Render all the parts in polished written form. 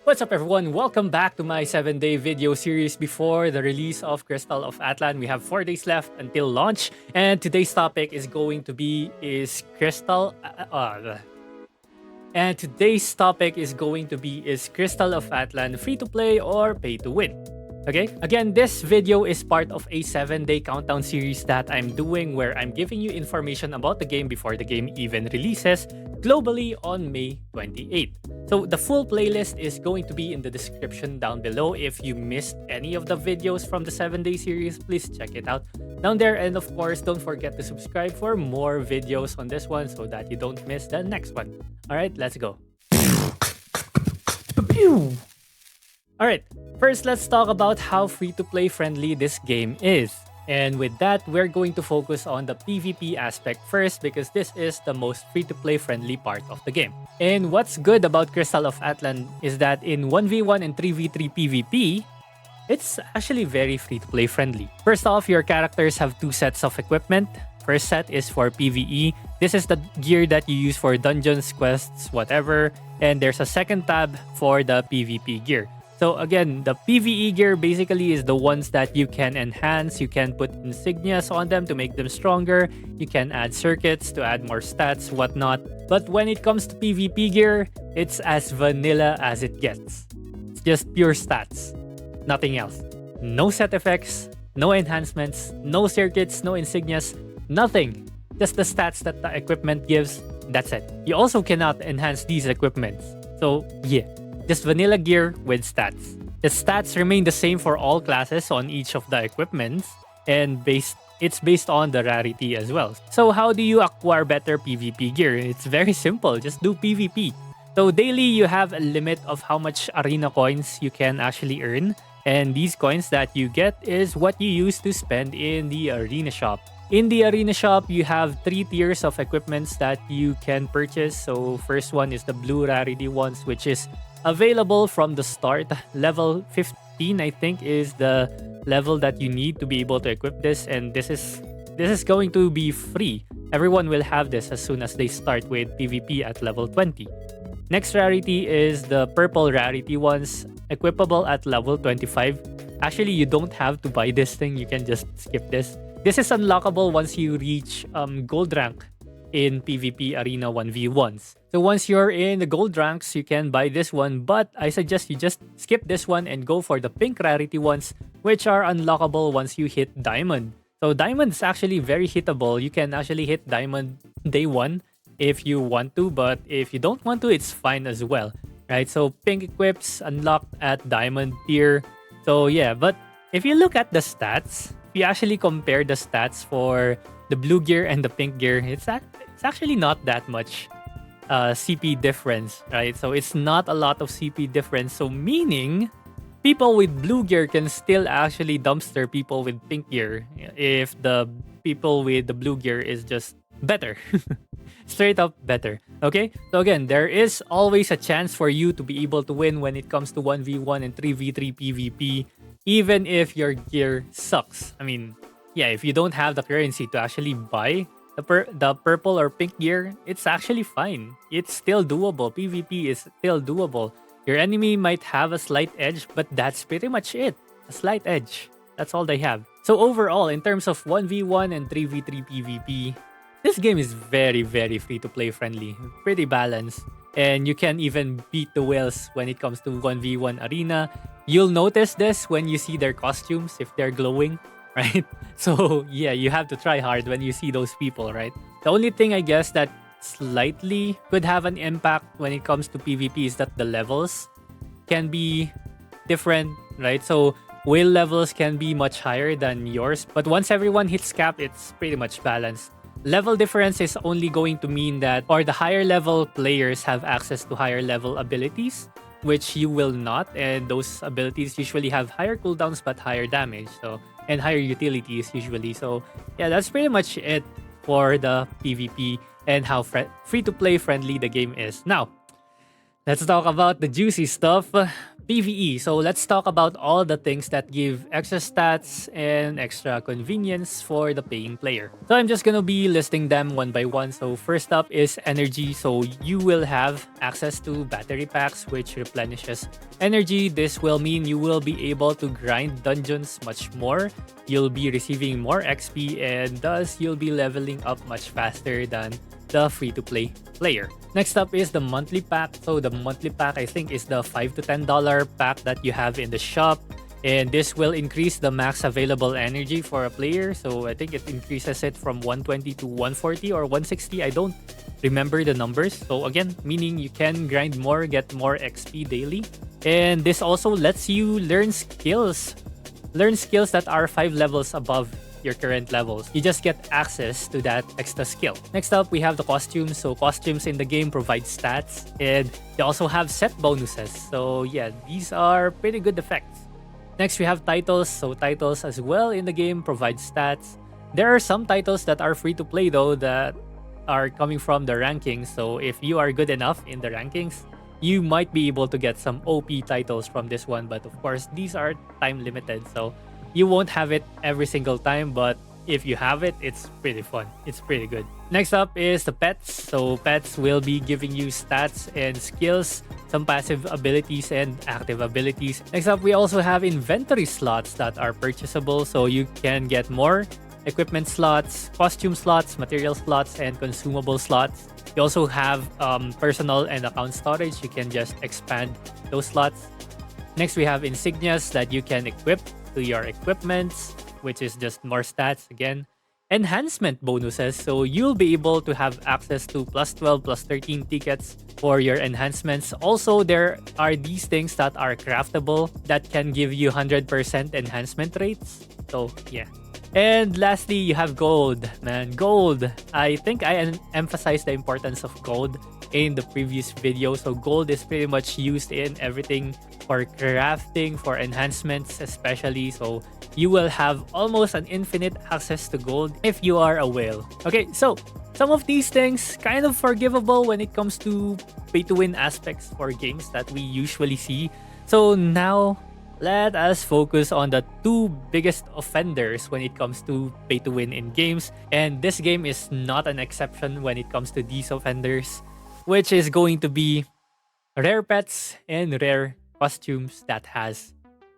What's up everyone? Welcome back to my 7-day video series before the release of Crystal of Atlan. We have 4 days left until launch, and today's topic is going to be Crystal of Atlan free to play or pay to win? Okay, again, this video is part of a 7-day countdown series that I'm doing where I'm giving you information about the game before the game even releases globally on May 28th. So the full playlist is going to be in the description down below. If you missed any of the videos from the 7-day series, please check it out down there. And of course, don't forget to subscribe for more videos on this one so that you don't miss the next one. All right, let's go. Alright, first let's talk about how free-to-play friendly this game is. And with that, we're going to focus on the PvP aspect first because this is the most free-to-play friendly part of the game. And what's good about Crystal of Atlan is that in 1v1 and 3v3 PvP, it's actually very free-to-play friendly. First off, your characters have 2 sets of equipment. First set is for PvE. This is the gear that you use for dungeons, quests, whatever. And there's a second tab for the PvP gear. So again, the PvE gear basically is the ones that you can enhance. You can put insignias on them to make them stronger. You can add circuits to add more stats, whatnot. But when it comes to PvP gear, it's as vanilla as it gets. It's just pure stats, nothing else. No set effects, no enhancements, no circuits, no insignias, nothing. Just the stats that the equipment gives, that's it. You also cannot enhance these equipments. So yeah. Just vanilla gear with stats. The stats remain the same for all classes on each of the equipments, and it's based on the rarity as well. So how do you acquire better PvP gear? It's very simple, just do PvP. So daily you have a limit of how much arena coins you can actually earn, and these coins that you get is what you use to spend in the arena shop. In the arena shop, you have 3 tiers of equipments that you can purchase. So first one is the blue rarity ones, which is available from the start. Level 15, I think, is the level that you need to be able to equip this, and this is going to be free. Everyone will have this as soon as they start with PvP at level 20. Next rarity is the purple rarity ones, equipable at level 25. Actually, you don't have to buy this thing, you can just skip this. This is unlockable once you reach gold rank in PvP Arena 1v1s. So once you're in the gold ranks, you can buy this one, but I suggest you just skip this one and go for the pink rarity ones, which are unlockable once you hit diamond. So diamond is actually very hittable. You can actually hit diamond day 1 if you want to, but if you don't want to, it's fine as well, right? So pink equips unlocked at diamond tier. So yeah, but if you look at the stats, if you actually compare the stats for the blue gear and the pink gear, it's actually not that much CP difference, right? So it's not a lot of CP difference. So meaning people with blue gear can still actually dumpster people with pink gear if the people with the blue gear is just better. Straight up better. Okay? So again, there is always a chance for you to be able to win when it comes to 1v1 and 3v3 PvP, even if your gear sucks. I mean, yeah, if you don't have the currency to actually buy the purple or pink gear, it's actually fine. It's still doable. PvP is still doable. Your enemy might have a slight edge, but that's pretty much it. A slight edge. That's all they have. So overall, in terms of 1v1 and 3v3 PvP, this game is very, very free-to-play friendly. Pretty balanced. And you can even beat the whales when it comes to 1v1 arena. You'll notice this when you see their costumes, if they're glowing, right? So yeah, you have to try hard when you see those people, right? The only thing I guess that slightly could have an impact when it comes to PvP is that the levels can be different, right? So whale levels can be much higher than yours, but once everyone hits cap, it's pretty much balanced. Level difference is only going to mean that, or the higher level players have access to higher level abilities, which you will not, and those abilities usually have higher cooldowns but higher damage, so and higher utilities usually. So yeah, that's pretty much it for the PvP and how free-to-play friendly the game is. Now, let's talk about the juicy stuff. PvE. So let's talk about all the things that give extra stats and extra convenience for the paying player. So I'm just gonna be listing them one by one. So first up is energy. So you will have access to battery packs which replenishes energy. This will mean you will be able to grind dungeons much more. You'll be receiving more XP and thus you'll be leveling up much faster than the free-to-play player. Next up is the monthly pack. So the monthly pack I think is the $5 to $10 pack that you have in the shop. And this will increase the max available energy for a player. So I think it increases it from 120 to 140 or 160. I don't remember the numbers. So again, meaning you can grind more, get more XP daily. And this also lets you learn skills. Learn skills that are 5 levels above your current levels. You just get access to that extra skill. Next up, we have the costumes. So costumes in the game provide stats and they also have set bonuses. So yeah, these are pretty good effects. Next, we have titles. So titles as well in the game provide stats. There are some titles that are free to play though that are coming from the rankings. So if you are good enough in the rankings, you might be able to get some OP titles from this one. But of course, these are time limited. So you won't have it every single time, but if you have it, it's pretty fun. It's pretty good. Next up is the pets. So pets will be giving you stats and skills, some passive abilities and active abilities. Next up, we also have inventory slots that are purchasable. So you can get more equipment slots, costume slots, material slots, and consumable slots. You also have personal and account storage. You can just expand those slots. Next, we have insignias that you can equip to your equipments, which is just more stats again. Enhancement bonuses, so you'll be able to have access to plus 12, plus 13 tickets for your enhancements. Also, there are these things that are craftable that can give you 100% enhancement rates. So yeah. And lastly, you have gold, man. Gold. I think I emphasized the importance of gold in the previous video. So gold is pretty much used in everything for crafting, for enhancements especially. So you will have almost an infinite access to gold if you are a whale. Okay, so some of these things kind of forgivable when it comes to pay-to-win aspects for games that we usually see. So now, let us focus on the two biggest offenders when it comes to pay-to-win in games. And this game is not an exception when it comes to these offenders, which is going to be rare pets and rare costumes that has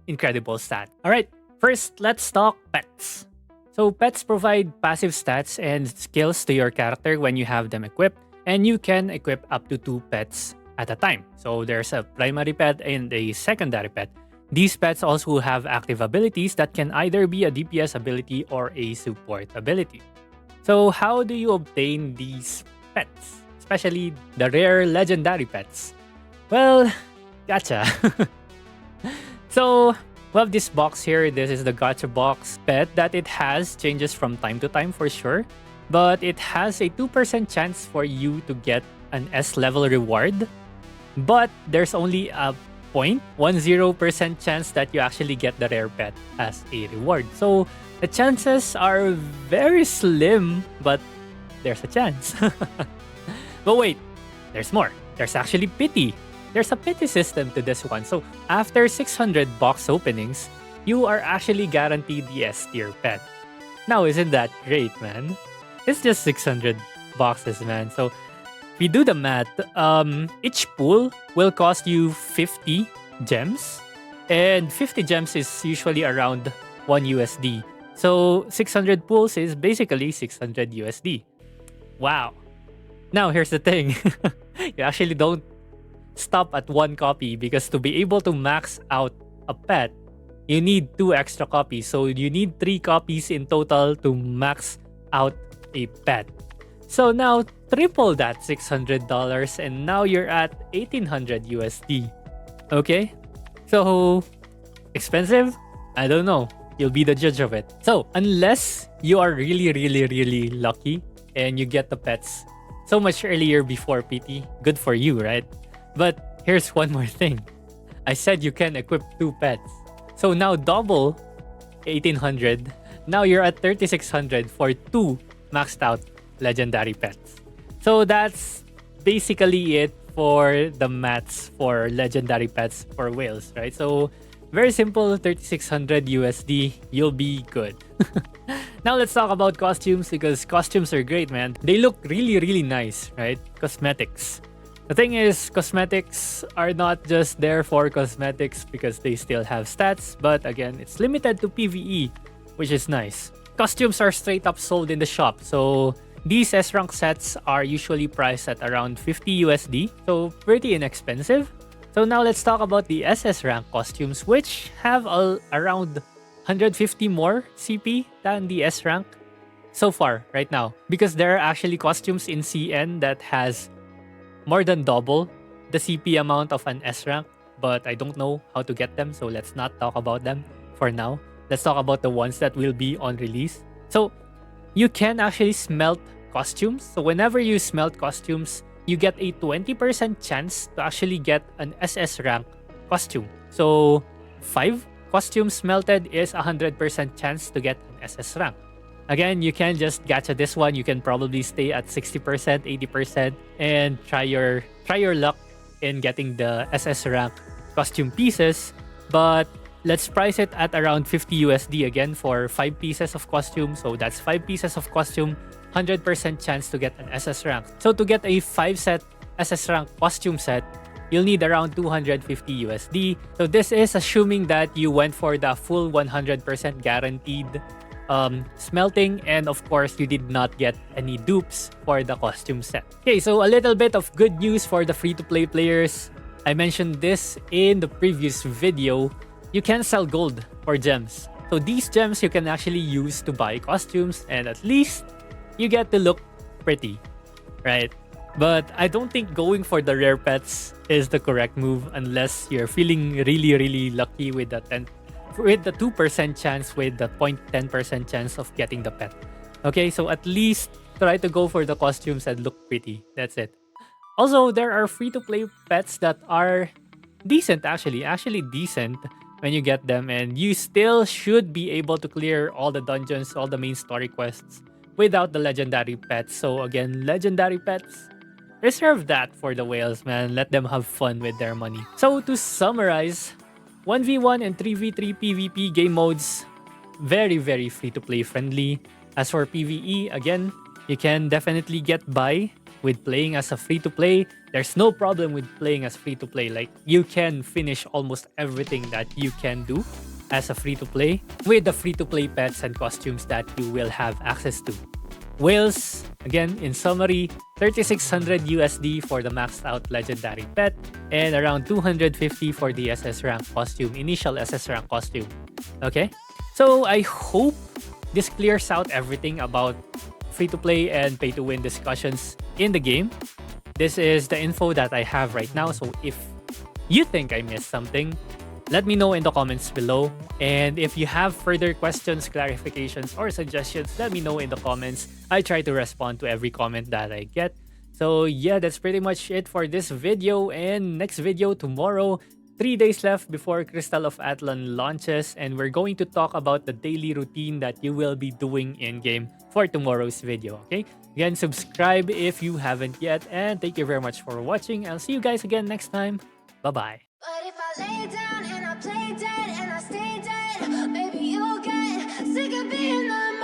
incredible stats. Alright, first let's talk pets. So pets provide passive stats and skills to your character when you have them equipped, and you can equip up to 2 pets at a time. So there's a primary pet and a secondary pet. These pets also have active abilities that can either be a DPS ability or a support ability. So how do you obtain these pets? Especially the rare legendary pets. Well, gotcha. So we have this box here. This is the gotcha box pet that it has changes from time to time for sure. But it has a 2% chance for you to get an S level reward. But there's only a 0.10% chance that you actually get the rare pet as a reward. So the chances are very slim, but there's a chance. But wait, there's more. There's actually pity. There's a pity system to this one. So after 600 box openings, you are actually guaranteed the S tier pet. Now, isn't that great, man? It's just 600 boxes, man. So if you do the math, each pool will cost you 50 gems. And 50 gems is usually around 1 USD. So 600 pools is basically 600 USD. Wow. Now, here's the thing. You actually don't stop at 1 copy because to be able to max out a pet, you need 2 extra copies. So you need 3 copies in total to max out a pet. So now, triple that $600 and now you're at 1800 USD. Okay? So, expensive? I don't know. You'll be the judge of it. So, unless you are really lucky and you get the pets so much earlier before PT, good for you, right? But here's one more thing. I said you can equip 2 pets. So now double 1800. Now you're at 3600 for 2 maxed out legendary pets. So that's basically it for the mats for legendary pets for whales, right? So very simple, 3600 USD, you'll be good. Now let's talk about costumes because costumes are great, man. They look really, really nice, right? Cosmetics. The thing is, cosmetics are not just there for cosmetics because they still have stats, but again, it's limited to PvE, which is nice. Costumes are straight up sold in the shop, so these S-rank sets are usually priced at around 50 USD, so pretty inexpensive. So now let's talk about the SS rank costumes, which have around 150 more CP than the S rank so far right now, because there are actually costumes in CN that has more than double the CP amount of an S rank, but I don't know how to get them, so let's not talk about them for now. Let's talk about the ones that will be on release. So you can actually smelt costumes. So whenever you smelt costumes, you get a 20% chance to actually get an SS rank costume. So 5 costumes smelted is 100% chance to get an SS rank. Again, you can just gacha this one. You can probably stay at 60%, 80% and try your luck in getting the SS rank costume pieces. But let's price it at around 50 USD again for 5 pieces of costume. So that's 5 pieces of costume, 100% chance to get an SS rank. So to get a 5-set SS rank costume set, you'll need around 250 USD. So this is assuming that you went for the full 100% guaranteed smelting, and of course you did not get any dupes for the costume set. Okay, so a little bit of good news for the free-to-play players. I mentioned this in the previous video. You can sell gold for gems. So these gems you can actually use to buy costumes, and at least you get to look pretty, right? But I don't think going for the rare pets is the correct move unless you're feeling really, really lucky with the 2% chance, with the 0.10% chance of getting the pet. Okay, so at least try to go for the costumes and look pretty. That's it. Also, there are free-to-play pets that are decent, actually decent when you get them, and you still should be able to clear all the dungeons, all the main story quests without the legendary pets. So again, legendary pets, reserve that for the whales, man. Let them have fun with their money. So to summarize, 1v1 and 3v3 PvP game modes, very, very free-to-play friendly. As for PvE, again, you can definitely get by with playing as a free-to-play. There's no problem with playing as free-to-play. Like, you can finish almost everything that you can do as a free-to-play with the free-to-play pets and costumes that you will have access to. Whales, again, in summary, 3600 USD for the maxed out legendary pet and around 250 for the SS rank costume, initial SS rank costume. Okay? So I hope this clears out everything about free-to-play and pay-to-win discussions in the game. This is the info that I have right now. So if you think I missed something, let me know in the comments below. And if you have further questions, clarifications, or suggestions, let me know in the comments. I try to respond to every comment that I get. So yeah, that's pretty much it for this video. And next video tomorrow, 3 days left before Crystal of Atlan launches. And we're going to talk about the daily routine that you will be doing in-game for tomorrow's video, okay? Again, subscribe if you haven't yet. And thank you very much for watching. I'll see you guys again next time. Bye-bye. But if I lay down and I play dead and I stay dead, maybe you'll get sick of being the